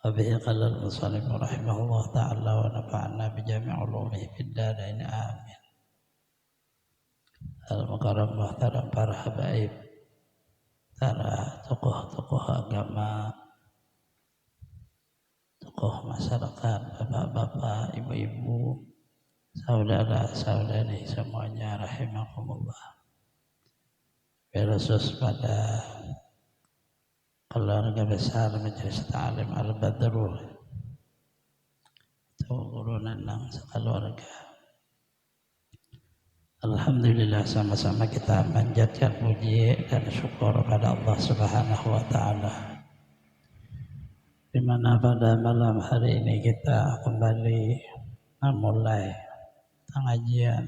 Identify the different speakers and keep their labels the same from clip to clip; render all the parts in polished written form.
Speaker 1: وبه قال المصنف رحمه الله تعالى ونفعنا بجميع علومه في الدارين آمين. Al-Mukarram muhtaram para habaib, para tokoh-tokoh agama, tokoh masyarakat, bapak-bapak, ibu-ibu, saudara-saudari semuanya rahimakumullah. Khusus pada keluarga besar Majelis Ta'lim Al-Badrul, itu guru nandang sekeluarga. Alhamdulillah, sama-sama kita panjatkan puji dan syukur pada Allah Subhanahu wa taala. Di mana pada malam hari ini kita kembali memulai pengajian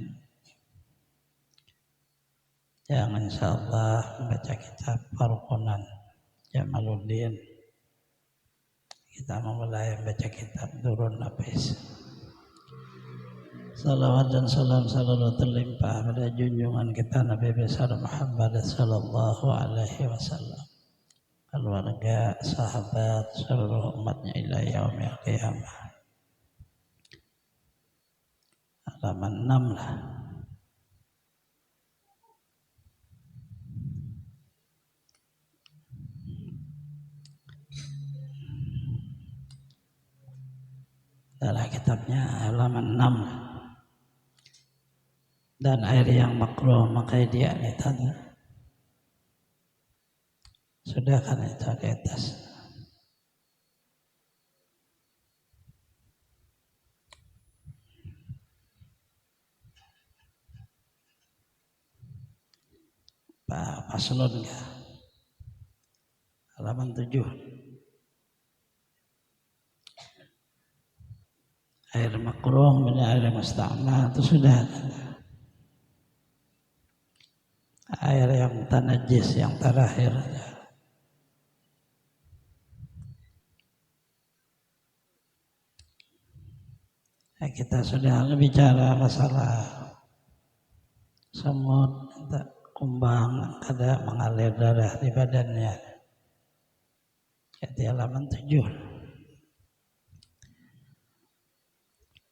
Speaker 1: yang insyaallah membaca kitab Faruqunan Jamaluddin. Kita memulai membaca kitab Durrun Nafis. Salawat dan salam selalu terlimpah pada junjungan kita Nabi besar Muhammad sallallahu alaihi wasallam, keluarga, sahabat, seluruh umatnya ila yaumil qiyamah. Halaman 6 lah. Dalam kitabnya halaman 6 lah. Dan air yang makruh maka dia tanda. Sudah kan itu di atas. Pak Paslon enggak? Halaman 7. Air makruh menjadi air musta'mal itu sudah. Air yang tanajis yang terakhir. Kita sudah bicara masalah semut, kumbang, kada mengalir darah di badannya. Di halaman 7.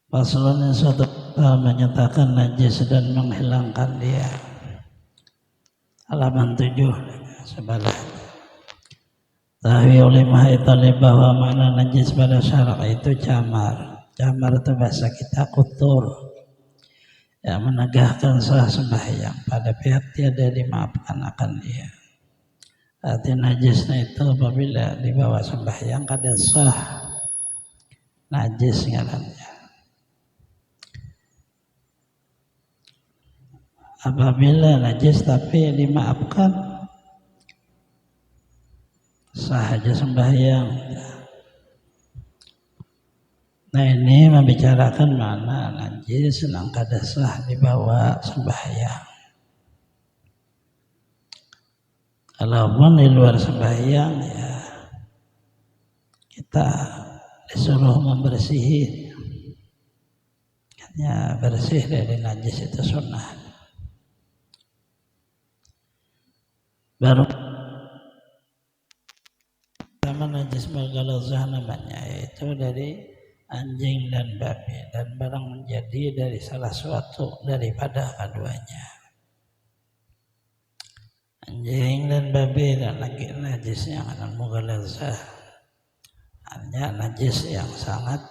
Speaker 1: Pasalnya suatu menyatakan najis dan menghilangkan dia. Halaman 7 sebelah. Tahu oleh mahitali bahwa makna najis pada syarak itu camar. Camar itu bahasa kita kutur, yang menegahkan sah sembahyang pada pihak tiada dimaafkan akan dia. Arti najisnya itu apabila dibawa sembahyang kada sah, najis ngarannya. Apabila najis tapi dimaafkan, sah aja sembahyang. Nah ini membicarakan mana najis yang kada sah dibawa sembahyang. Kalaupun di luar sembahyang ya kita disuruh membersihi. Ya bersih dari najis itu sunnah. Baru sama najis bergalazah namanya, yaitu dari anjing dan babi, dan barang menjadi dari salah suatu daripada keduanya. Anjing dan babi dan lagi najis yang akan mughalazah, hanya najis yang sangat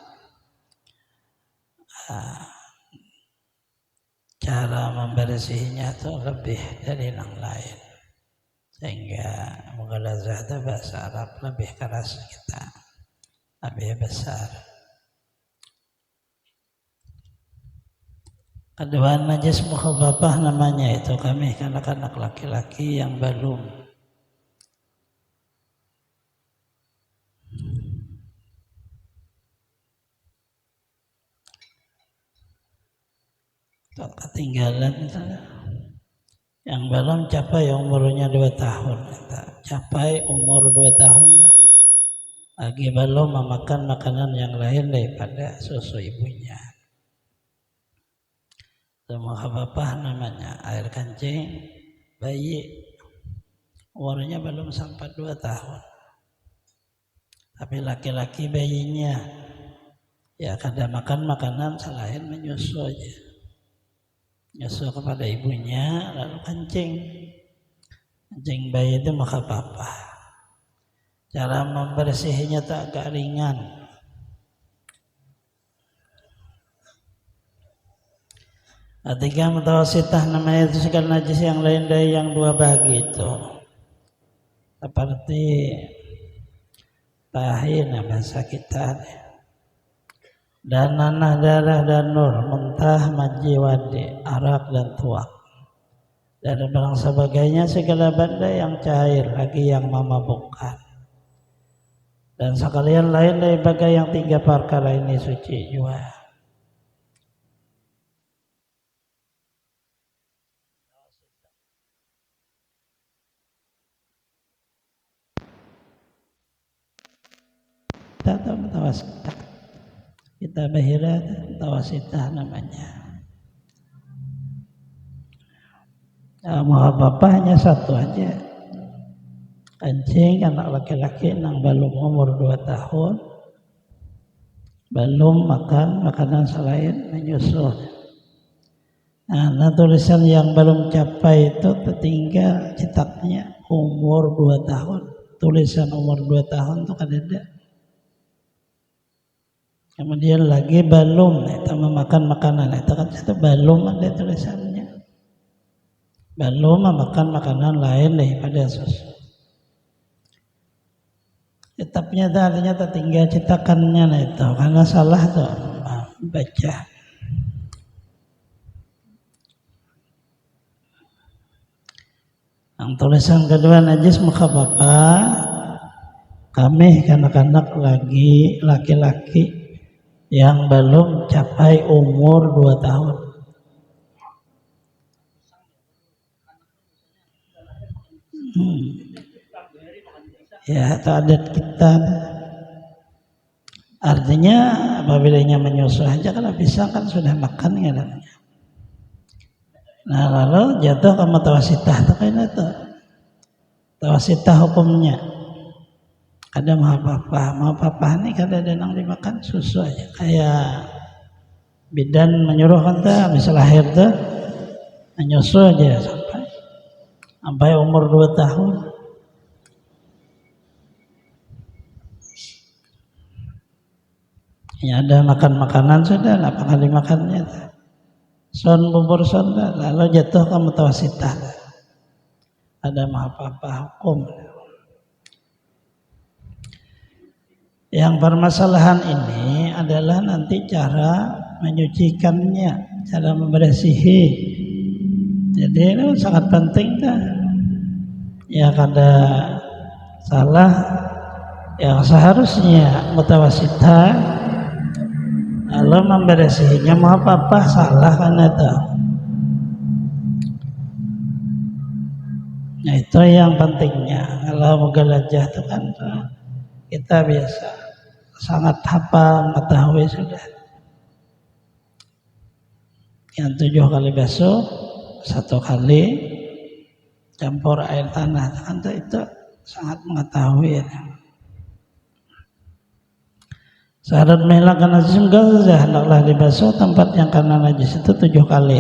Speaker 1: cara membersihinya itu lebih dari yang lain. Sehingga mughalazah itu bahasa Arab lebih keras kita, lebih besar. Kedua najis mukhaffafah namanya itu kami anak-anak laki-laki yang belum ketinggalan yang belum capai umurnya 2 tahun, capai umur 2 tahun lagi belum memakan makanan yang lain daripada susu ibunya. Semua apa namanya air kencing bayi umurnya belum sampai 2 tahun. Tapi laki-laki bayinya ya kada makan makanan selain menyusu aja. Nyusu kepada ibunya lalu kencing. Kencing bayi itu maka apa? Cara membersihinya tak agak ringan. Ketika mutawasitah namanya itu segala najis yang lain dari yang dua bagi itu. Seperti tahin bahasa kita dan nanah, darah dan nur, muntah, maji, wadi, arak dan tuak dan barang sebagainya segala benda yang cair lagi yang memabukkan dan sekalian lain dari bagai yang tiga perkara ini suci juga. Atau mutawasitah, kita bahira mutawasitah namanya. Muhababah hanya satu aja, kencing anak laki-laki yang belum umur 2 tahun, belum makan makanan selain menyusu. Nah, tulisan yang belum capai itu tertinggal cetaknya umur 2 tahun. Tulisan umur 2 tahun itu kan ada. Kemudian lagi belum itu memakan makanan itu kan itu belum ada tulisannya. Belum memakan makanan lain daripada susu. Tetapnya artinya tertinggal cetakannya itu karena salah tuh baca. Yang tulisan kedua najis mukhababah, kami kanak-kanak lagi laki-laki yang belum capai umur 2 tahun. Ya, itu adat kita. Artinya apabila menyusu aja kalau bisa kan sudah makan ya. Nah lalu jatuh ke mutawasitah itu kan itu. Mutawasitah hukumnya. Ada mahapapah ini kada ada yang dimakan susu aja. Kayak bidan menyuruh kan habis lahir tuh menyusu aja sampai umur 2 tahun. Ya ada makan makanan sudah, apakah dimakannya? Son bubur son lalu jatuh ke mutawasitah. Ada mahapapah hukum. Yang permasalahan ini adalah nanti cara menyucikannya, cara membersihi. Jadi itu sangat penting kan? Ya kada salah yang seharusnya mutawasitah lalu membersihinya mau apa salah kan itu. Nah itu yang pentingnya. Kalau mughalajah itu kan kita biasa sangat hafal mengetahui sudah. Yang 7 kali basuh, 1 kali campur air tanah, kan itu sangat mengetahui. Syarat menghilangkan najis gazah hendaklah dibasuh tempat yang karena najis itu 7 kali.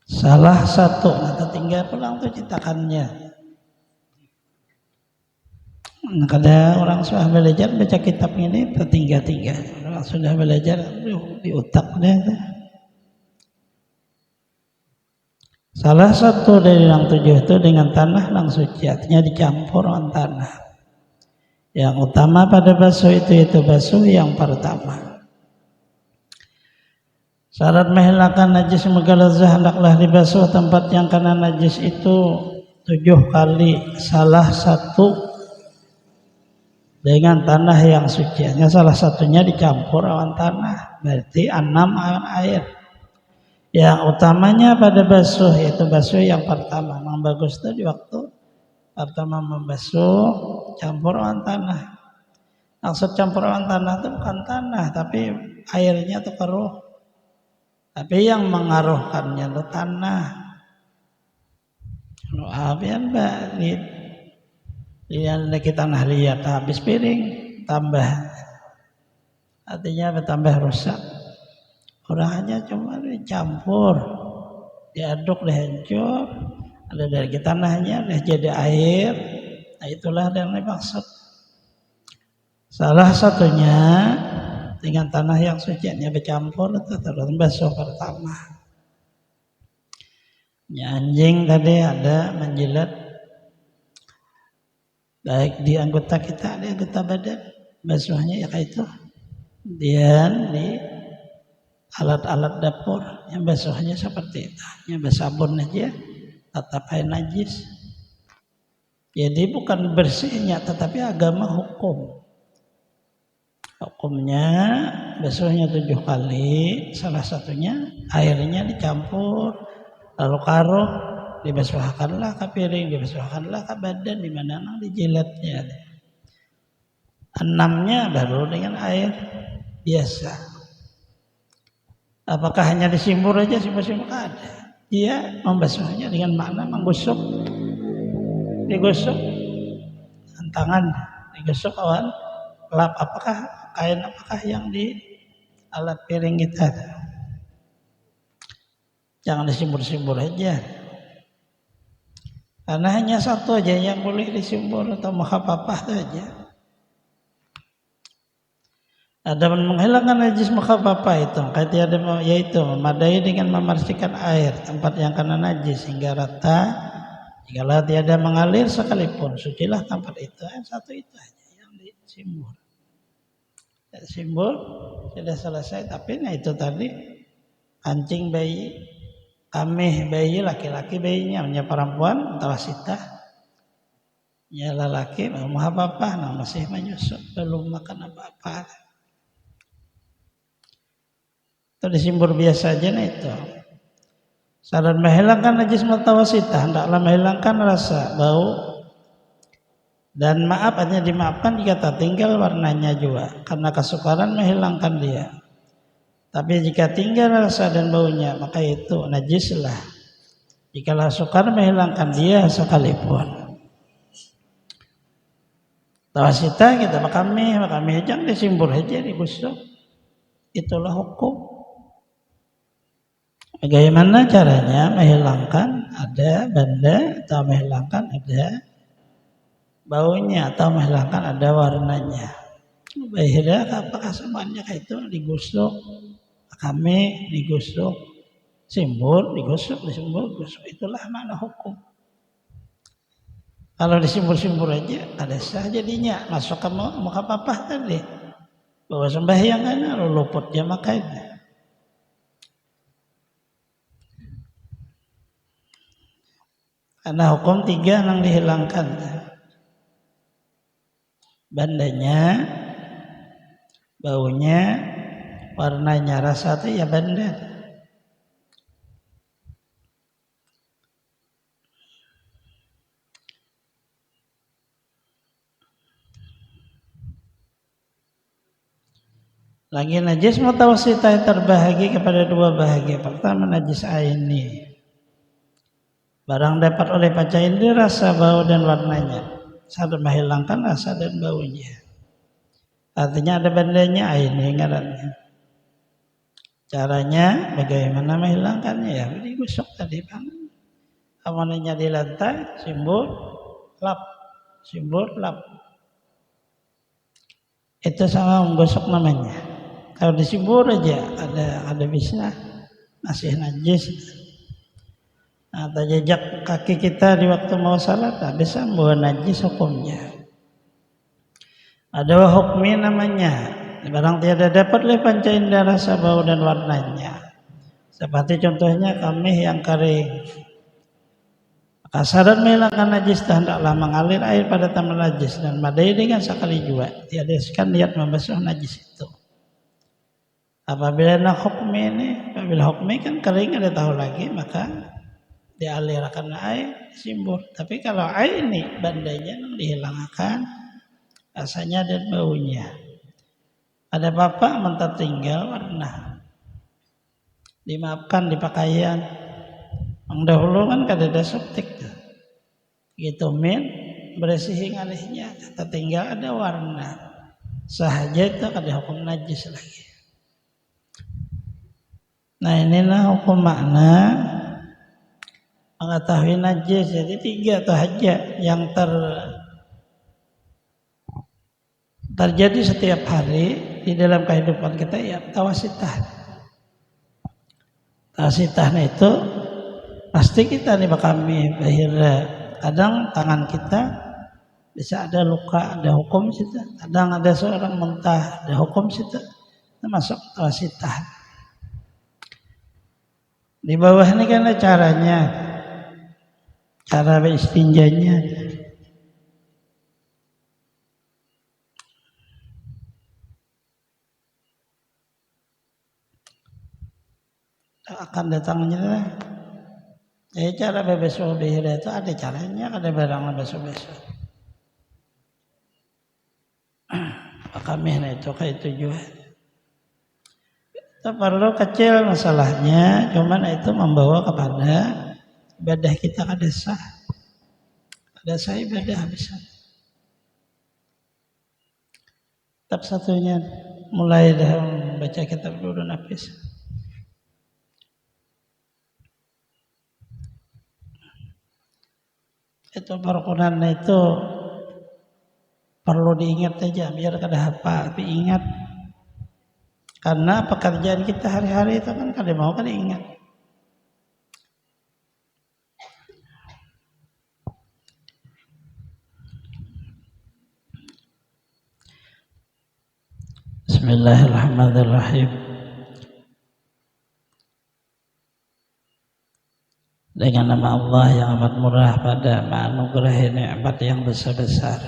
Speaker 1: Salah satu, nanti tinggal pulang tuh cetakannya. Kadang orang sudah belajar baca kitab ini tertinggal-tinggal. Orang sudah belajar di otak deh. Salah satu dari yang 7 itu dengan tanah yang suci, artinya dicampur dengan tanah. Yang utama pada basuh itu basuh yang pertama. Syarat menghilangkan najis mughalazah hendaklah dibasuh tempat yang kena najis itu 7 kali. Salah satu dengan tanah yang suci. Hanya salah satunya dicampur awan tanah, berarti 6 awan air. Yang utamanya pada basuh yaitu basuh yang pertama. Memang bagus itu di waktu pertama membasuh campur awan tanah. Maksud campur awan tanah itu bukan tanah, tapi airnya itu keruh. Tapi yang mengaruhkannya itu tanah. Apian balit. Yang kita tanah liat habis piring tambah. Artinya bertambah rusak. Orang hanya cuma dicampur, diaduk, dihancur. Ada dari tanahnya, ada jadi air. Nah itulah yang dimaksud. Salah satunya dengan tanah yang sucinya bercampur itu terus basuh pertama. Ya, anjing tadi ada menjilat baik di anggota kita, di anggota badan, basuhnya ya kayak itu. Kemudian di alat-alat dapur yang basuhnya seperti itu, yang bersabun aja, tetap air najis. Jadi bukan bersihnya, tetapi agama hukum. Hukumnya basuhnya 7 kali, salah satunya airnya dicampur, lalu karuh, dibasuhkanlah ke piring, dibasuhkanlah ke badan, di mana dijilatnya. 6-nya baru dengan air biasa. Apakah hanya disimbur aja, simbur-simbur? Ada. Dia membasuhnya dengan makna menggosok, digosok tangan, digosok awan, lap. Apakah kain, apakah yang di alat piring kita? Jangan disimbur-simbur aja. Karena hanya satu aja yang boleh disimbur atau mukhafafah saja. Ada menghilangkan najis mukhafafah itu, yaitu memadai dengan membersihkan air tempat yang kena najis hingga rata. Jikalau tiada mengalir sekalipun, sucilah tempat itu. Satu itu aja yang disimbur. Simbol sudah selesai, tapi nah itu tadi kancing bayi, ameh bayi laki-laki, bayinya punya perempuan tawasitah, ya lelaki mau apa-apa, nah masih menyusu, belum makan apa-apa. Itu disimbur biasa aja nah itu. Syarat menghilangkan najis mutawasitah, hendaklah menghilangkan rasa, bau, dan maaf hanya dimaafkan jika tak tinggal warnanya juga, karena kesukaran menghilangkan dia. Tapi jika tinggal rasa dan baunya, maka itu najislah. Jikalau sukar menghilangkan dia sekalipun. Tawasita kita makami jangan disimbur aja, digosok. Itulah hukum. Bagaimana caranya menghilangkan ada benda atau menghilangkan ada baunya atau menghilangkan ada warnanya? Baiklah, apakah semuanya kayak itu digosok, kami digosok, simbur digosok, disimbur gosok, itulah makna hukum. Kalau disimbur-simbur aja ada sah jadinya, masuk ke mukhafafah tadi, bahwa sembahyang kan luput dia makanya. Karena hukum 3 yang dihilangkan, bandanya, baunya, warnanya. Rasa itu ya benda. Lagi najis mutawasitah terbahagi kepada 2 bahagia. Pertama najis aini, barang dapat oleh panca indera rasa, bau dan warnanya. Syarat menghilangkan rasa dan baunya. Artinya ada bandanya aini ngarannya. Caranya bagaimana menghilangkannya? Ya digosok tadi bang. Amannya di lantai, simbol, lap, simbol, lap. Itu sama menggosok namanya. Kalau disimbur aja ada bisa masih najis. Atau jejak kaki kita di waktu mau salat, tak bisa membawa najis hukumnya. Ada hukmi namanya, barang tiada dapat oleh panca indera rasa, bau dan warnanya. Seperti contohnya kami yang kering. Syarat menghilangkan najis hendaklah mengalir air pada tempat najis dan madai dengan sekali juga. Tiadakan niat membasuh najis itu. Apabila hukmi kan kering ada tahu lagi, maka dialirkan air, simbur. Tapi kalau air ini bandanya dihilangkan rasanya dan baunya. Ada bapak mentar tinggal warna, dimaafkan di pakaian. Yang dahulu kan kada ada septik, gitu min bersihin alihnya tinggal ada warna sahaja itu ada hukum najis lagi. Nah inilah hukum makna mengetahui najis. Jadi 3 sahaja yang terjadi setiap hari di dalam kehidupan kita ya tawasitah. Tawasitahnya itu pasti kita nih kami akhirnya kadang tangan kita bisa ada luka, ada hukum situ. Kadang ada seorang muntah, ada hukum situ. Itu masuk tawasitah. Di bawah ini kan caranya, cara beristinjanya. Akan datangnya. Jadi cara bebeso behira itu ada caranya, ada barang bebeso. Kami itu kayak tujuan. Itu perlu kecil masalahnya, cuman itu membawa kepada ibadah kita kada sah. Kada sah ibadah bisa. Tetap satunya mulai dari baca kitab dulu nafis. Itu perukunan itu perlu diingat saja biar kada hafal, tapi ingat. Karena pekerjaan kita hari-hari itu kan kada mau kada ingat. Bismillahirrahmanirrahim. Dengan nama Allah yang amat murah pada menganugerahi nikmat yang besar-besar.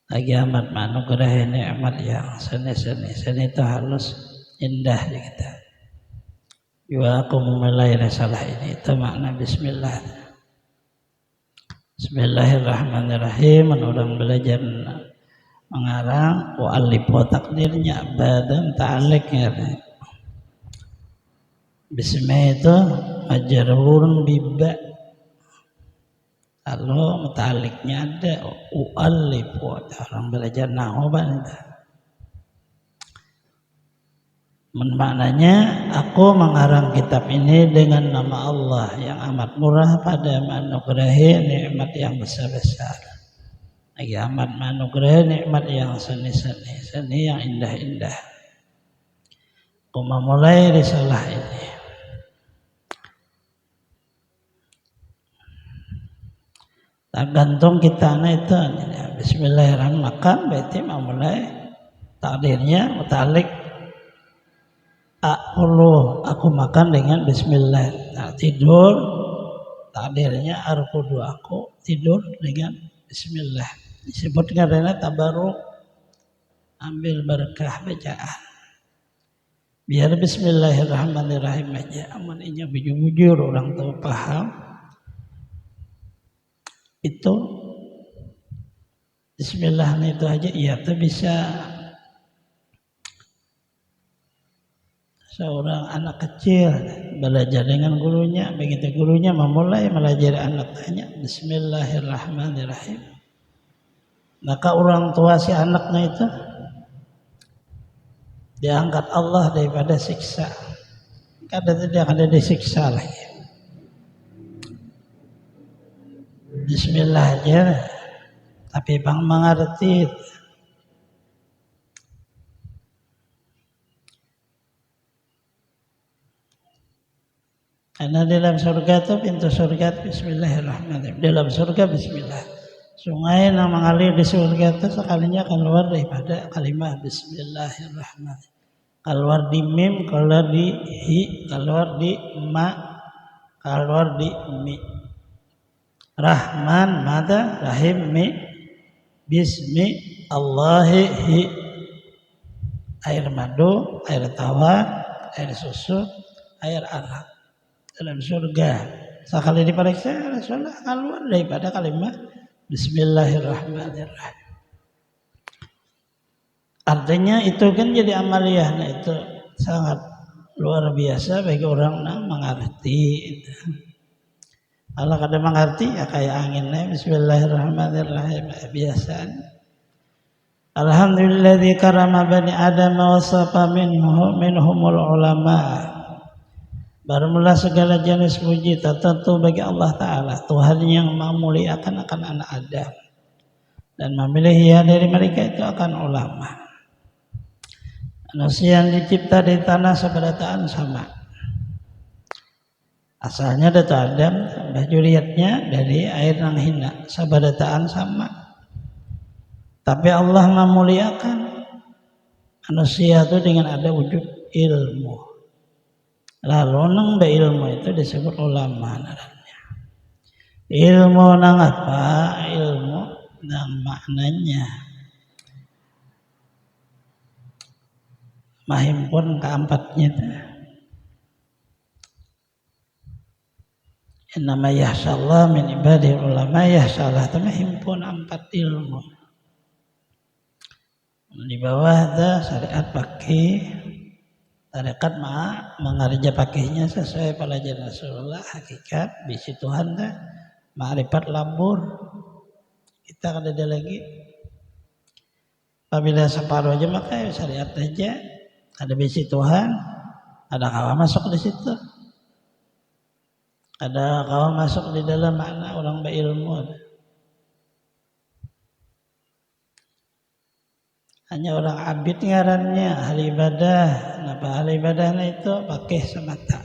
Speaker 1: Lagi amat menganugerahi nikmat yang seni-seni. Seni itu halus, indah di kita. Juga aku memulai risalah ini. Itu makna bismillah. Bismillahirrahmanirrahim. Orang belajar mengarang wa'alif wa takdirnya badan ta'aliknya. Bismillah itu majrurun biba. Kalau mutaliknya ada u'alif, orang belajar nahwu banget. Maknanya aku mengarang kitab ini dengan nama Allah yang amat murah pada menganugerahi nikmat yang besar-besar. Lagi amat menganugerahi nikmat yang seni-seni, seni yang indah-indah. Aku memulai risalah ini. Tergantung kita itu bismillahirrahmanirrahim maka berarti memulai takdirnya mutalik aku makan dengan bismillah. Nah, tidur takdirnya arkudu aku tidur dengan bismillah. Disebut karena tabaruk ambil berkah bacaan. Biar bismillahirrahmanirrahim aja aman inya bujur-bujur orang tahu paham. Itu bismillah itu aja iya tuh bisa seorang anak kecil belajar dengan gurunya, begitu gurunya memulai melajari anak tanya bismillahirrahmanirrahim, maka orang tua si anaknya itu diangkat Allah daripada siksa, kada tidak ada disiksa lagi. Bismillah aja, tapi bang mengerti. Karena dalam surga itu pintu surga bismillahirrahmanirrahim. Dalam surga bismillah. Sungai yang mengalir di surga itu sekalinya keluar daripada kalimat bismillahirrahmanirrahim. Keluar di mim, keluar di hi, keluar di ma, keluar di mi. Rahman, mada, rahim, mi, bismi, Allahi, air madu, air tawar, air susu, air arak dalam surga. Sekali diperiksa Rasulullah keluar daripada kalimat bismillahirrahmanirrahim. Artinya itu kan jadi amaliyah, nah itu sangat luar biasa bagi orang yang mengerti itu. Allah kada mengerti ya kayak anginnya. Bismillahirrahmanirrahim. Biasa. Alhamdulilladzi karama bani Adam wa wasafa minhumul ulama. Bermula segala jenis puji tertentu bagi Allah Ta'ala, Tuhan yang memuliakan akan anak Adam dan memilih ya dari mereka itu akan ulama. Manusia yang dicipta di tanah seberataan sama. Asalnya dari Adam, juriatnya dari air yang hina, seberataan sama. Tapi Allah memuliakan manusia itu dengan ada wujud ilmu. Lalu nang ilmu itu disebut ulama namanya. Ilmu nang apa? Ilmu nang maknanya mahimpun keempatnya itu. Innama yahsyallah min ibadil ulama, yahsyallah itu mahimpun 4 ilmu. Di bawah ada syariat pakai tarekat mengarja pakainya sesuai pelajaran Rasulullah, hakikat bisi Tuhan dah ma'rifat labur. Kita kada ada lagi. Apabila separuh aja maka syariat aja ada bisi Tuhan, ada kawan masuk di situ. Ada kawan masuk di dalam makna orang berilmu. Hanya orang abid ngarannya ahli ibadah. Kenapa ahli ibadahnya itu pakai semata.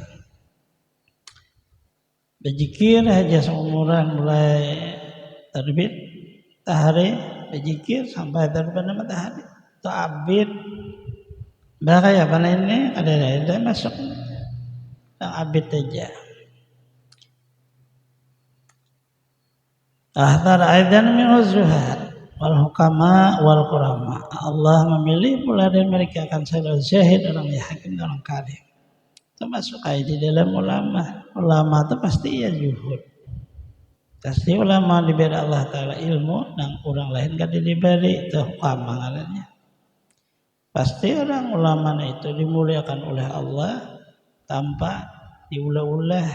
Speaker 1: Berzikir aja seumuran mulai terbit matahari, berzikir sampai terbit matahari. Itu abid. Bahaya apa ini? Ada masuk. Yang abid aja. Ahtar aidan min zuhad wal hukama wal qurama. Allah memilih pula dari mereka akan selalu syahid, orang yang hakim, orang karim. Termasuk di dalam ulama. Ulama itu pasti ya zuhud. Pasti ulama diberi Allah Ta'ala ilmu dan orang lain kan diberi itu hukama ngarannya. Pasti orang ulama itu dimuliakan oleh Allah tanpa diulah-ulah.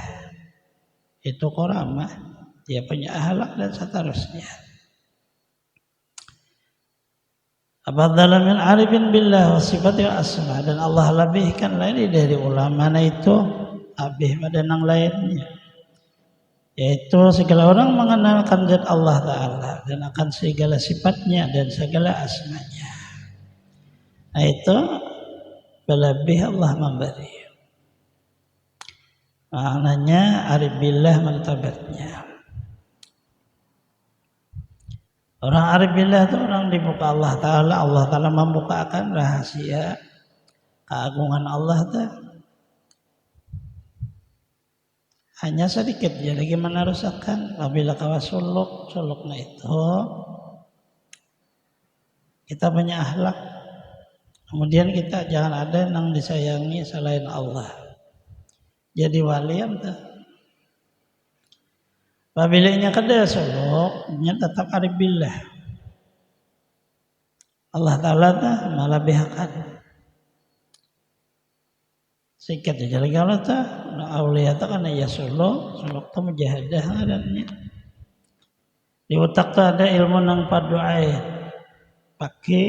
Speaker 1: Itu qurama. Dia punya akhlak dan seterusnya. Abadala min arifin billah wa sifati wa asma, dan Allah lebihkan lagi dari ulama itu lebih pada yang lainnya, yaitu segala orang mengenalkan zat Allah Ta'ala dan akan segala sifatnya dan segala asmanya. Nah itu berlebih Allah memberi. Maknanya arif billah martabatnya. Orang arif billah itu orang dibuka Allah Ta'ala. Allah Ta'ala membukakan rahasia keagungan Allah itu. Hanya sedikit dia lagi meneruskan. Apabila kawas suluknya itu kita punya akhlak. Kemudian kita jangan ada yang disayangi selain Allah. Jadi wali itu. Apabila kada suluknya tetap arif billah. Allah Ta'ala malah bihakan. Sikat aja lagi Allah Ta'ala. Awliya itu kan ya suluk itu mujahadah ngarannya. Di otak itu ada ilmu nang padu'ain. Pakai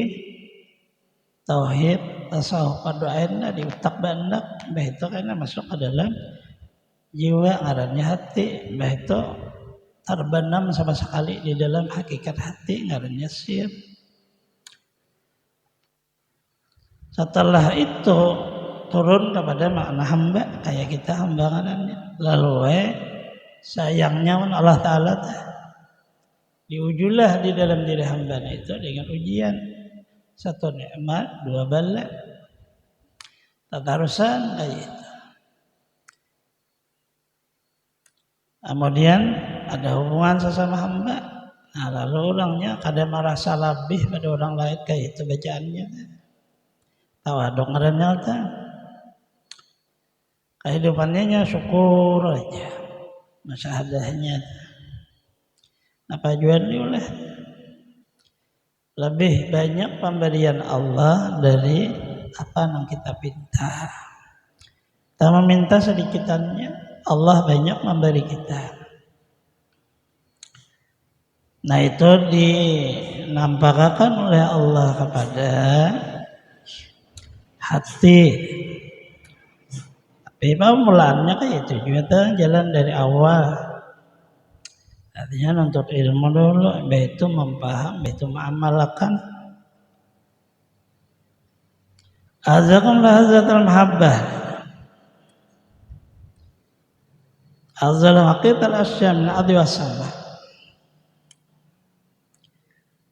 Speaker 1: tauhid, tasawuf padu'ain di otak bandak. Bah itu karena masuk ke dalam jiwa ngarannya hati. Bah itu terbenam sama sekali di dalam hakikat hati ngarannya sir. Setelah itu turun kepada makna hamba, kayak kita hamba ngarannya. Lalu sayangnya Allah Ta'ala diujulah di dalam diri hamba itu dengan ujian. 1 nikmat, 2 bala. Tatarusan kayak itu. Kemudian ada hubungan sesama hamba. Nah lalu orangnya kadang merasa lebih pada orang lain kayak itu bacaannya. Tawaduk ngarannya itu. Kehidupannya syukur aja. Masyahadahnya. Apa jualnya oleh lebih banyak pemberian Allah dari apa yang kita minta. Kita meminta sedikitannya, Allah banyak memberi kita. Nah itu dinampakkan oleh Allah kepada hati. Tapi mulanya kayak itu juga jalan dari awal. Artinya nuntut ilmu dulu, itu memaham, itu mengamalkan. Azakum lahazatul mahabbah. Azal haqiqatul asya min adhi wassalah.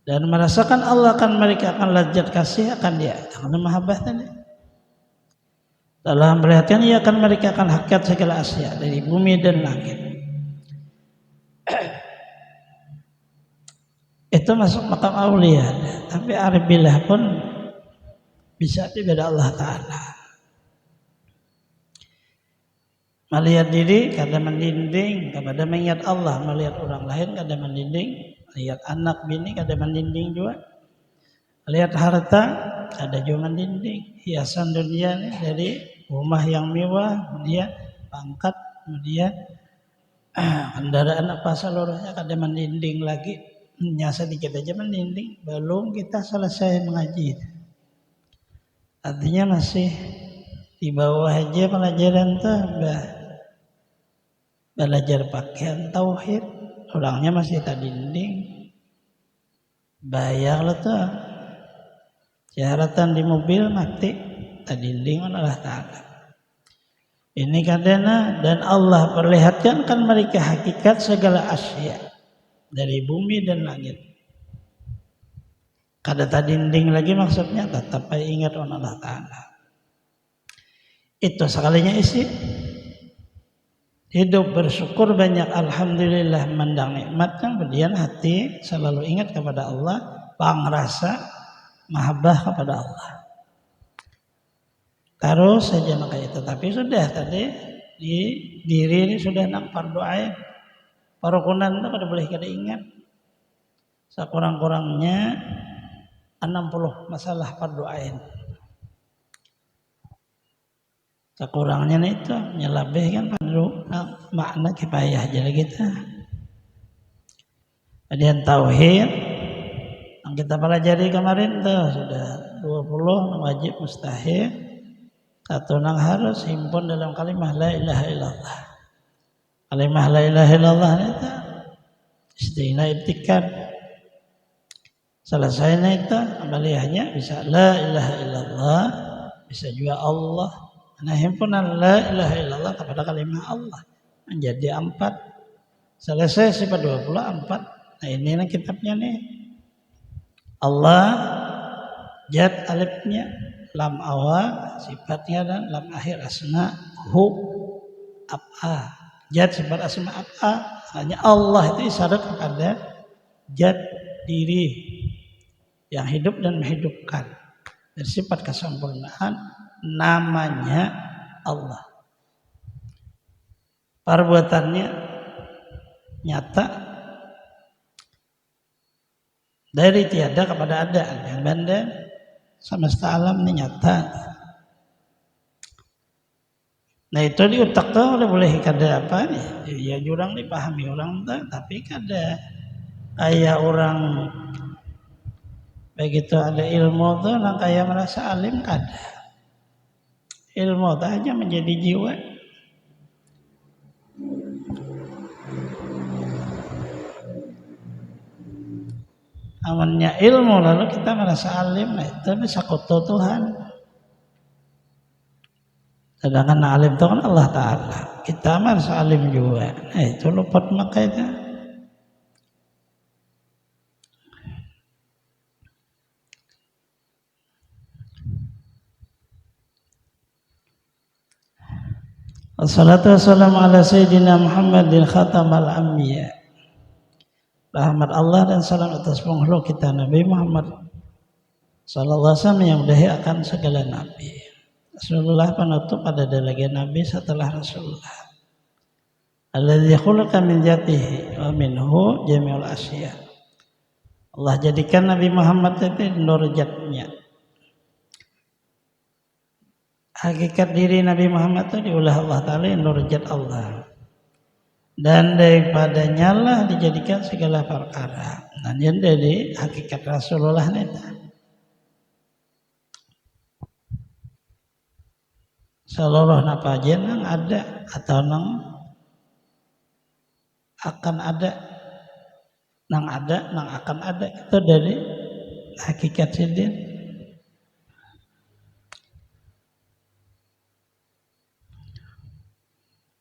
Speaker 1: Dan merasakan Allah akan mereka akan lezat kasih akan dia karena mahabbah tadi. Dalam melihatkan ia akan mereka akan hakikat segala asya dari bumi dan langit. Itu masuk makam aulia. Tapi arif billah pun bisa dibeda Allah Ta'ala. Melihat diri kadang mendinding kepada mengingat Allah, melihat orang lain kadang mendinding, melihat anak bini kadang mendinding juga, melihat harta ada juga mendinding, hiasan dunia dari rumah yang mewah, kemudian pangkat, kemudian kendaraan apa seluruhnya kadang mendinding lagi, hanya sedikit aja mendinding, belum kita selesai mengaji. Artinya masih di bawah aja pelajaran tuh, belajar pakaian tauhid, orangnya masih tak dinding, bayar lah tuh, syaratan di mobil mati, tak dinding oleh Allah Ta'ala. Ini kadana dan Allah perlihatkan kan mereka hakikat segala asya dari bumi dan langit. Kada tak dinding lagi maksudnya tetap ingat Allah Ta'ala. Itu sekalinya isi hidup bersyukur banyak alhamdulillah mendang nikmat, kemudian hati selalu ingat kepada Allah, pangrasa mahabbah kepada Allah. Terus saja maka itu. Tapi sudah tadi di diri ini sudah nak fardu ain. Parukunan itu kada boleh kada ingat. Sekurang-kurangnya 60 masalah fardu ain. Sekurangnya itu nyelabih kan makna kifayah jadi kita. Kemudian tauhid yang kita pelajari kemarin tuh sudah 20 wajib mustahil, satu yang harus himpun dalam kalimah la ilaha illallah. Kalimah la ilaha illallah itu istilah ibtikar. Selesainya itu amaliyahnya bisa la ilaha illallah, bisa juga Allah. Nah himpunan la ilaha illallah kepada kalimah Allah menjadi 4. Selesai sifat 24. Nah ini kitabnya nih. Allah jad alifnya, lam awal sifatnya dan lam akhir asma hu apa. Jad sifat asma apa. Hanya Allah itu isyarat kepada jad diri yang hidup dan menghidupkan. Dan sifat kesempurnaan namanya Allah. Perbuatannya nyata dari tiada kepada ada. Yang benda semesta alam ini nyata. Nah itu di otak tuh boleh kada apa nih? Ya jurang dipahami orang tuh, tapi kada kayak orang begitu ada ilmu tuh nang kayak merasa alim kada. Ilmu tak hanya menjadi jiwa. Amannya ilmu lalu kita merasa alim, nah itu bisa kutu Tuhan. Sedangkan alim itu kan Allah Ta'ala. Kita merasa alim juga. Nah itu luput maka itu. Wassalatu wassalamu ala sayyidina Muhammadin khatamal anbiya. Rahmat Allah dan salam atas penghulu kita Nabi Muhammad sallallahu alaihi wasallam yang mendahi akan segala nabi. Rasulullah penutup ada lagi nabi setelah Rasulullah. Alladzi khulaqa min jatihi wa minhu jami'ul asya. Allah jadikan Nabi Muhammad itu nur zatnya. Hakikat diri Nabi Muhammad itu diulah Allah Ta'ala nur zat Allah. dan daripadanya lah dijadikan segala perkara. Nah, jadi hakikat Rasulullah neta. Seluruh napa aja nang ada atau nang akan ada, nang akan ada itu dari hakikat sidin.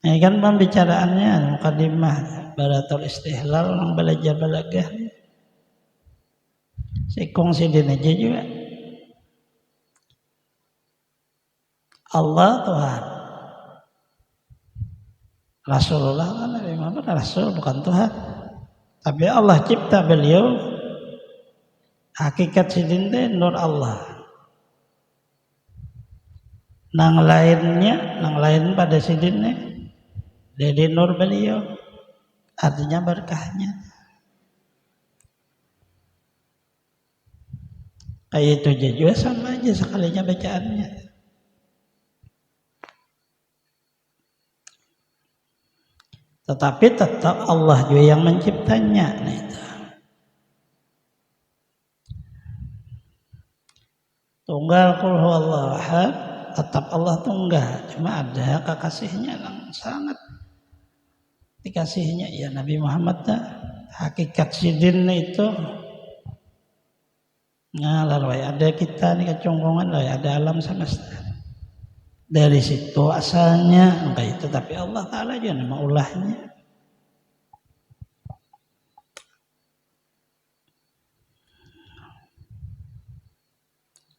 Speaker 1: Ini kan pembicaraannya mukadimah baratul istihlal orang belajar balagah. Sikung sidin aja juga. Allah Tuhan. Rasulullah kan Nabi Muhammad Rasul bukan Tuhan. Tapi Allah cipta beliau. Hakikat sidin itu nur Allah. Nang lain pada sidinnya dari nur beliau, artinya berkahnya. Kayak itu juga sama aja sekalinya bacaannya. Tetapi tetap Allah juga yang menciptanya. Nah itu. Tunggal qul huwallahu ahad, tetap Allah tunggal. Cuma ada kekasihnya yang sangat dikasihnya ya Nabi Muhammad dah. Hakikat sidin itu lalu ada kita nih kecongkongan lah ada alam semesta. Dari situ asalnya enggak itu, tapi Allah Ta'ala aja nama ulahnya.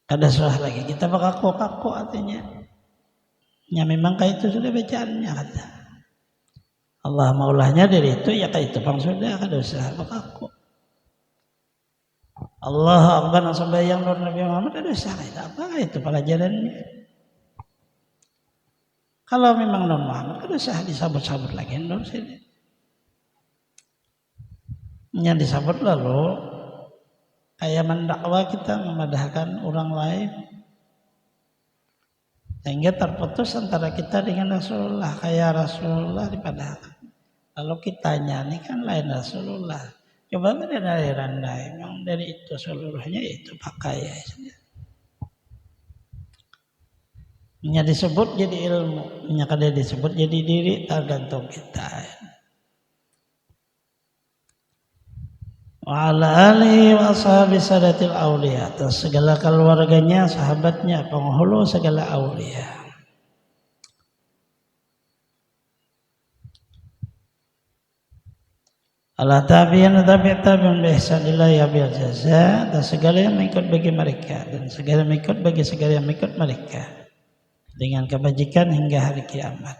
Speaker 1: Ada surah lagi kita kaku artinya. Ya memang kayak itu sudah bacaannya kata. Allah maulahnya dari itu ya kayak itu bang sudah kada usah kaku. Allah Akbar sembahyang nur Nabi Muhammad ada usah itu apa itu pelajarannya. Kalau memang nur Muhammad kada usah disabut-sabut lagi nur sini. Yang disabut lalu kayak mendakwa kita memadahkan orang lain sehingga terputus antara kita dengan Rasulullah. Kayak Rasulullah dipadahkan lalu kita nyanyi kan lain Rasulullah. Coba dari randai memang dari itu seluruhnya itu pakai ya. Nya disebut jadi ilmu, nya kada disebut jadi diri tergantung kita. Wa ala alihi wa ashabi sadatil auliya, atas segala keluarganya, sahabatnya, penghulu segala aulia. Allah tabi'in tabi'in bihsanillah ya bil jaza, dan segala yang mengikut bagi mereka dan segala yang mengikut bagi segala yang mengikut mereka dengan kebajikan hingga hari kiamat.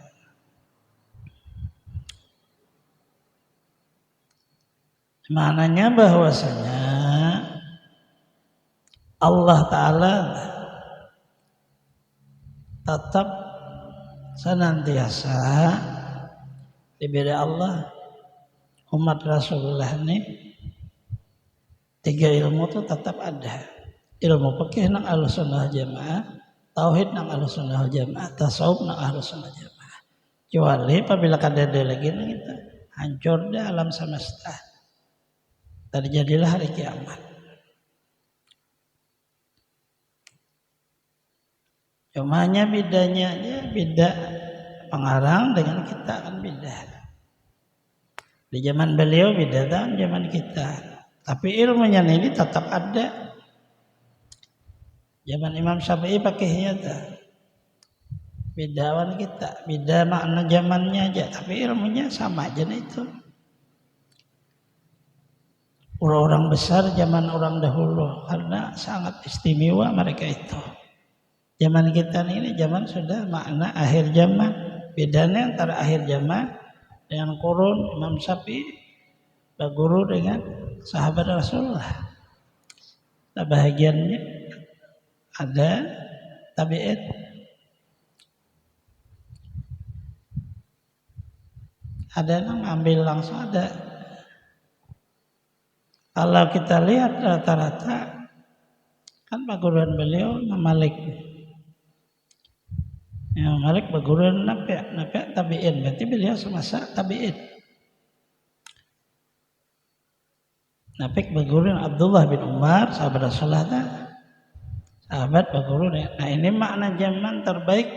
Speaker 1: Maknanya bahwasanya Allah Ta'ala tetap senantiasa diberi Allah umat Rasulullah ini tiga ilmu itu tetap ada. Ilmu fikih nang Ahlussunnah Jamaah, tauhid nang Ahlussunnah Jamaah, tasawuf nang Ahlussunnah Jamaah. Kecuali apabila kadada lagi nang kita hancur dah alam semesta. Terjadilah hari kiamat. Cuma hanya bedanya dia beda pengarang dengan kita kan beda. Di zaman beliau beda dengan zaman kita. Tapi ilmunya ini tetap ada. Zaman Imam Syafi'i pakainya tak. Bedawan kita, beda makna zamannya aja, tapi ilmunya sama aja itu. Orang-orang besar zaman orang dahulu karena sangat istimewa mereka itu. Zaman kita ini zaman sudah makna akhir zaman. Bedanya antara akhir zaman dengan kurun Imam Syafi'i berguru dengan sahabat Rasulullah. Nah, bahagiannya ada tabi'in. Ada yang ambil langsung ada. Kalau kita lihat rata-rata kan perguruan beliau Imam Malik. Imam Malik perguruan Nafi' tabi'in, berarti beliau semasa tabi'in. Napik bagurun Abdullah bin Umar sahabat Rasulullah sahabat bagurun. Nah ini makna zaman terbaik.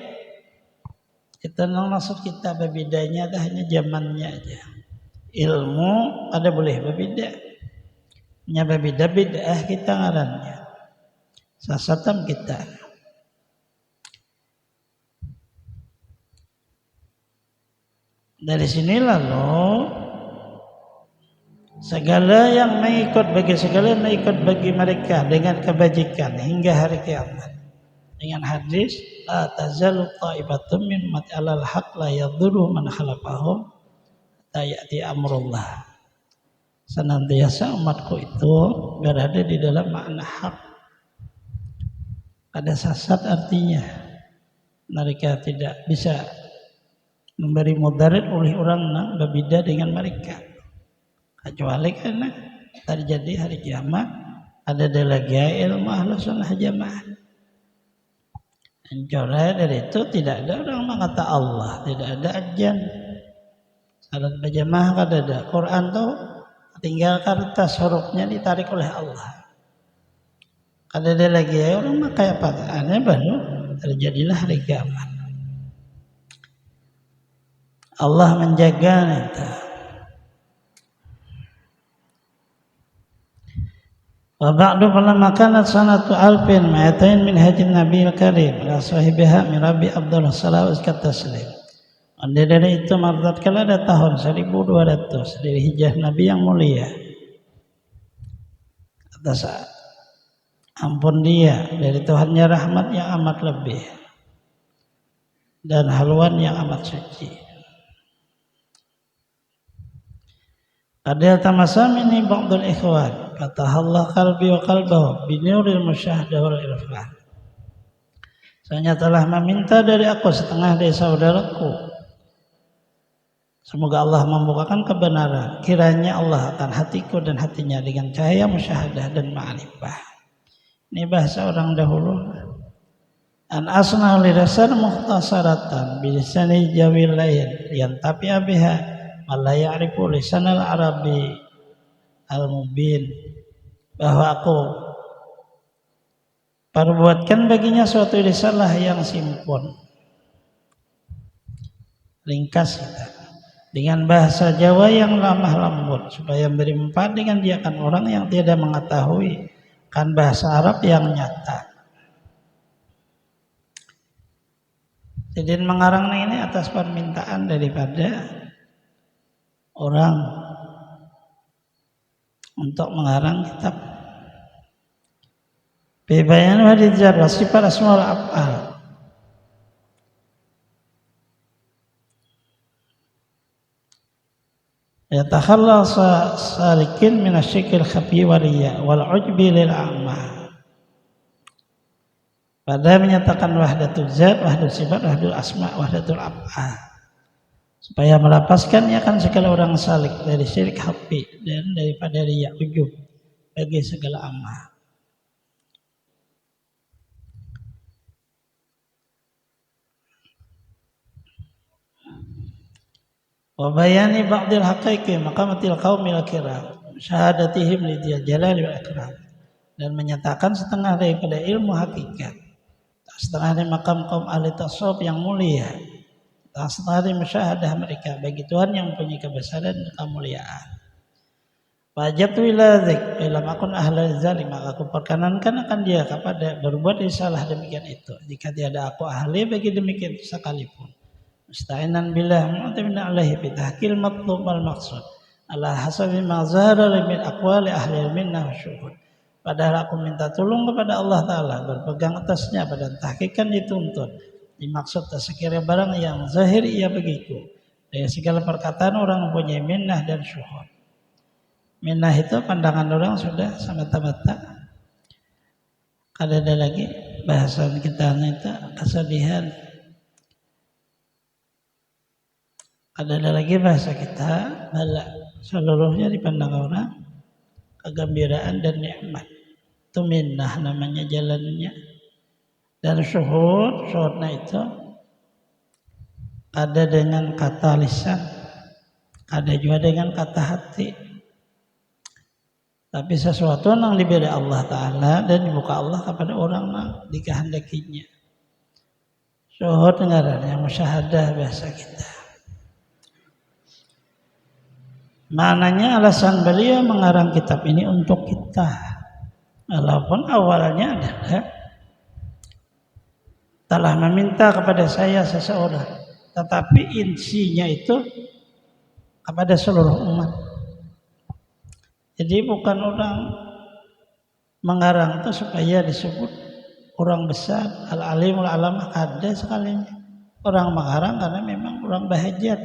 Speaker 1: Itu maksud kita berbedanya hanya zamannya aja. Ilmu ada boleh berbeda. Nya berbeda-beda kita ngarannya. Sasatan kita. Dari sinilah loh segala yang mengikut bagi segala yang mengikut bagi mereka dengan kebajikan hingga hari kiamat. Dengan hadis la tazalu ta'ibatun min ummati 'alal haqq la yadhurru man khalafahum ta'ati amrullah. Senantiasa umatku itu berada di dalam makna hak. Ada sasat artinya mereka tidak bisa memberi mudarat oleh orang yang berbeda dengan mereka. Kecuali karena terjadi hari kiamat ada delegasi ilmu ahlus sunnah jamaah. Anjurnya dari itu tidak ada orang mengata Allah, tidak ada ajan. Salat berjamaah kada ada. Quran tuh tinggal kertas hurufnya ditarik oleh Allah. Kada ada lagi orang pakai apa? Aneh baru terjadilah hari kiamat. Allah menjaga kita. Wa ba'du falamma kanat sanatu alfin ma'atain min hajin Nabi al-Karim la sahibiha min Rabbi Abdullah sallallahu alaihi taslim. Dari itu martat kala ada tahun 1200 dari hijrah Nabi yang mulia. Atas ampun dia dari Tuhannya rahmat yang amat lebih dan haluan yang amat suci. Ada tamasamini ba'dul ikhwan fatahallah qalbi wa qalbahu binuril musyahadah wal irfan. Saya telah meminta dari aku setengah dari saudaraku. Semoga Allah membukakan kebenaran. Kiranya Allah akan hatiku dan hatinya dengan cahaya musyahadah dan ma'rifah. Ini bahasa orang dahulu. An asna li dasar mukhtasaratan bilisani jawil lain yang tapi abiha la ya'rifu lisanal arabi al-mubin, bahwa aku perbuatkan baginya suatu risalah yang simpon ringkas kita dengan bahasa Jawa yang lemah lembut supaya memberi manfaat dengan dia kan orang yang tidak mengetahui kan bahasa Arab yang nyata. Jadi mengarang ini atas permintaan daripada orang untuk mengarang kitab Bayan hadizar wasifat asmaul af'al. Yatakhallas salikin min asyikil khafi wariya wal ujbi lil a'ma. Pada menyatakan wahdatul zat, wahdatul sifat, wahdatul asma, wahdatul af'al. Supaya melepaskannya kan segala orang salik dari syirik khafi dan daripada riya ujub bagi segala amal. Wa bayani ba'dil haqiqi maqamatil qaumil kiram syahadatihim lidil jalali wal ikram, dan menyatakan setengah daripada ilmu hakikat, setengah dari makam kaum ahli tasawuf yang mulia, setengah dari musyahadah mereka bagi Tuhan yang mempunyai kebesaran dan kemuliaan. Wajib ila dzik dalam akun ahli zalim, maka aku perkenankan akan dia kepada berbuat salah demikian itu jika tiada aku ahli bagi demikian sekalipun. Musta'inan billah mu'tamin alaihi bitahkil matlub wal maqsud ala hasabi ma zahara min aqwali ahli minnah wa syuhud. Padahal aku minta tolong kepada Allah Ta'ala berpegang atasnya pada tahkikan dituntut dimaksud sekiranya barang yang zahir ia begitu dari segala perkataan orang mempunyai minnah dan syuhud. Minnah itu pandangan orang sudah semata-mata. Ada lagi bahasan kita itu kesedihan. Ada lagi bahasa kita bala, seluruhnya dipandang orang kegembiraan dan nikmat. Itu minnah namanya jalannya. Dan syuhudnya itu ada dengan kata lisan, ada juga dengan kata hati. Tapi sesuatu yang diberi Allah Ta'ala dan dibuka Allah kepada orang yang dikehendakinya. Syuhud ngarannya musyahadah bahasa kita. Maknanya alasan beliau mengarang kitab ini untuk kita. Walaupun awalnya adalah telah meminta kepada saya seseorang, tetapi insinya itu kepada seluruh umat. Jadi bukan orang mengarang itu supaya disebut orang besar, al-alimul alamah, ada sekalinya. Orang mengarang karena memang orang bahajat.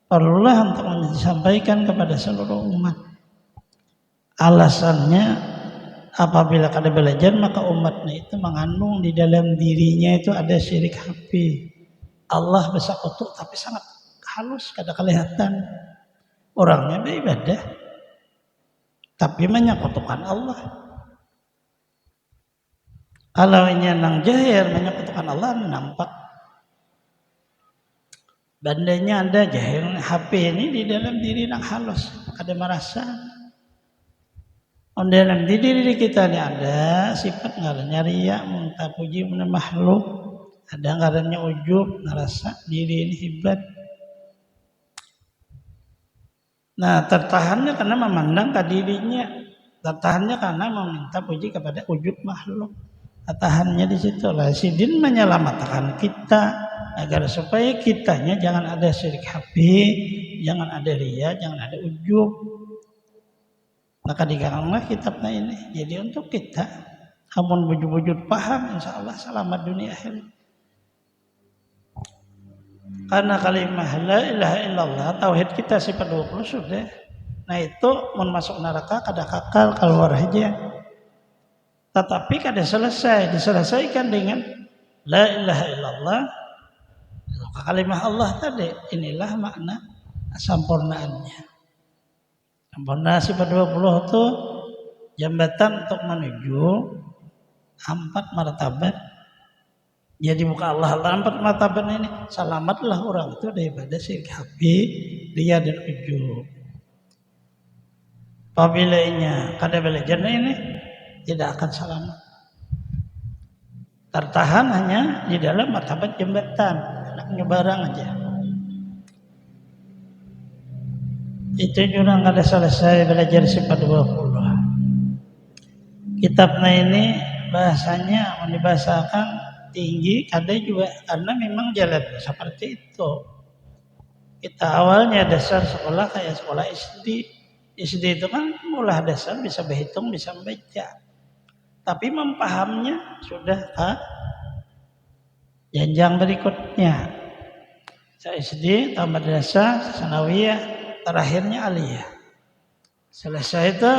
Speaker 1: Perlulah untuk disampaikan kepada seluruh umat. Alasannya apabila kada belajar maka umatnya itu mengandung di dalam dirinya itu ada syirik hafi. Allah besar kutuk tapi sangat halus, kada kelihatan. Orangnya beribadah tapi menyekutukan Allah. Kalau ini nang jahil menyekutukan Allah nampak. Bandanya ada jahil HP ini di dalam diri nang halus, kada merasa. Di dalam diri kita ini ada sifat ngarannya riya, minta puji mana makhluk, ada ngarannya ujub, ngerasa diri ini hebat. Nah, tertahannya karena memandang ke dirinya, tertahannya karena meminta puji kepada ujub makhluk. Tertahannya di situ lah. Sidin menyelamatkan kita agar supaya kitanya jangan ada syirik hafi, jangan ada riya, jangan ada ujub. Maka digaranglah kitabnya ini. Jadi untuk kita, amun wujud-wujud paham, insya Allah selamat dunia akhirat. Karena kalimah la ilaha illallah, tauhid kita sifat 20 sudah. Nah itu mau masuk neraka kada kakal keluar aja. Tetapi kada selesai, diselesaikan dengan la ilaha illallah. Kalimah Allah tadi, inilah makna sempurnaannya. Sempurna sifat 20 itu jambatan untuk menuju 4 martabat. Jadi muka Allah 4 martabat ini selamatlah orang itu daripada syirik hafi, riya dan ujub. Apabila kada belajar ini tidak akan selamat. Tertahan hanya di dalam martabat jembatan, anaknya barang aja. Itu juga kada selesai belajar sifat 20. Kitabnya ini bahasanya dibahasakan tinggi, ada juga karena memang jalan seperti itu. Kita awalnya dasar sekolah kayak sekolah SD. SD itu kan mulai dasar bisa berhitung, bisa membaca. Tapi mempahamnya sudah ke jenjang berikutnya. SD, tambah madrasah, sanawiyah, terakhirnya aliyah. Selesai itu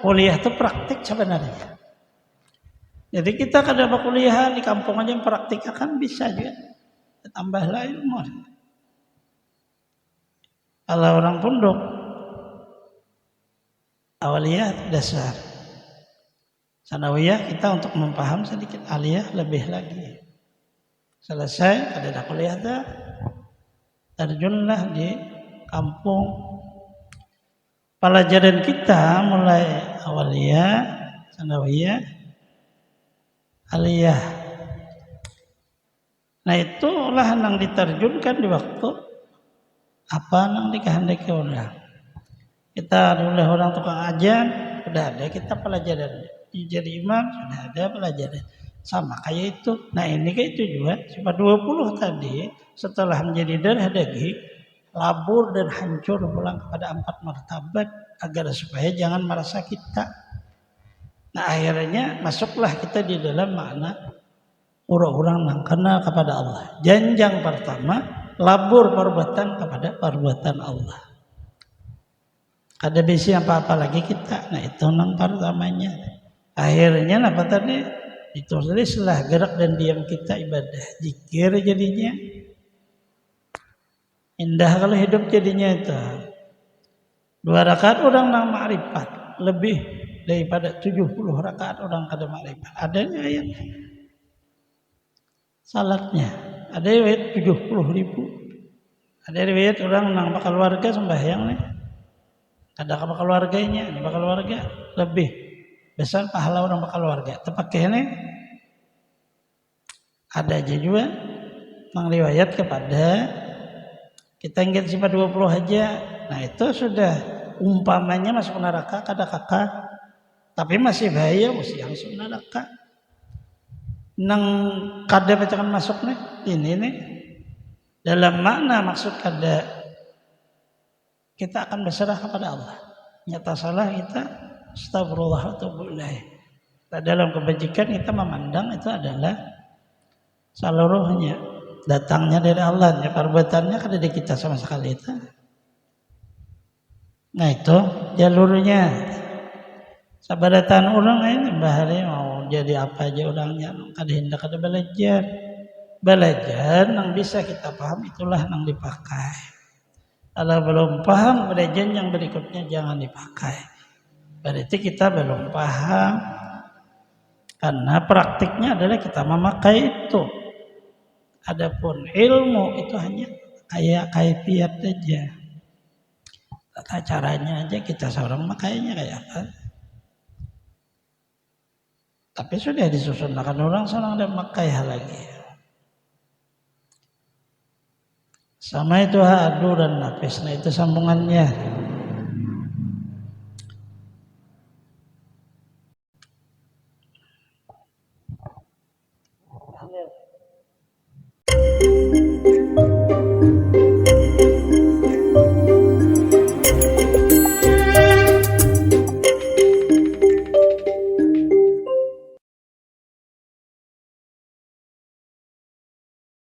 Speaker 1: kuliah itu praktik sebenarnya. Jadi kita kada berkuliah di kampung aja praktik kan bisa juga. Tambahlah ilmu. Kalau orang pondok awaliyah dasar. Sanawiyah kita untuk memaham sedikit, aliyah lebih lagi. Selesai kada ada kuliah dah. Terjunlah di kampung. Pelajaran kita mulai awaliyah, sanawiyah, aliyah. Nah itulah yang diterjunkan di waktu apa yang dikehendaki orang. Kita oleh orang tukang ajar, sudah ada kita pelajaran. Jadi imam sudah ada pelajaran. Sama kayak itu. Nah ini kayak itu juga. Sifat 20 tadi setelah menjadi darah daging, labur dan hancur pulang kepada 4 martabat agar supaya jangan merasa kita. Nah akhirnya masuklah kita di dalam makna orang-orang yang kenal kepada Allah. Jenjang pertama labur perbuatan kepada perbuatan Allah. Kada bisa apa-apa lagi kita. Nah itu yang pertamanya. Akhirnya apa tadi? Ditulislah gerak dan diam kita ibadah. Zikir jadinya. Indah kalau hidup jadinya itu. 2 rakaat orang nang ma'rifat. Lebih daripada 70 rakaat orang kada ma'rifat. Adanya yang salatnya. Ada riwayat 70.000. Ada riwayat orang nang bakal warga sembahyang nih. Kada ka keluarganya, keluarga lebih besar pahala orang keluarga. Terpakai ini ada aja juga mengriwayat kepada kita ingin sifat 20 aja. Nah itu sudah umpamanya masuk neraka kada kakak, tapi masih bahaya mesti yang masuk neraka. Nang kada bacakan masuk nih ini nih dalam makna maksud kada kita akan berserah kepada Allah. Nyata salah kita astagfirullah wa atubu ilaih. Dalam kebajikan kita memandang itu adalah seluruhnya datangnya dari Allah, ya perbuatannya kada dari kita sama sekali itu. Nah itu jalurnya. Sabaratan orang ini bahari mau jadi apa aja orangnya, kada hendak kada belajar. Belajar yang bisa kita paham itulah yang dipakai. Kalau belum paham belajar yang berikutnya jangan dipakai. Berarti kita belum paham. Karena praktiknya adalah kita memakai itu. Adapun ilmu itu hanya kayak kaifiat aja. Tata caranya aja kita seorang makainya kayak apa. Tapi sudah disusun akan orang seorang dan makai hal lagi. Sama itu hadu dan nafis. Nah itu sambungannya.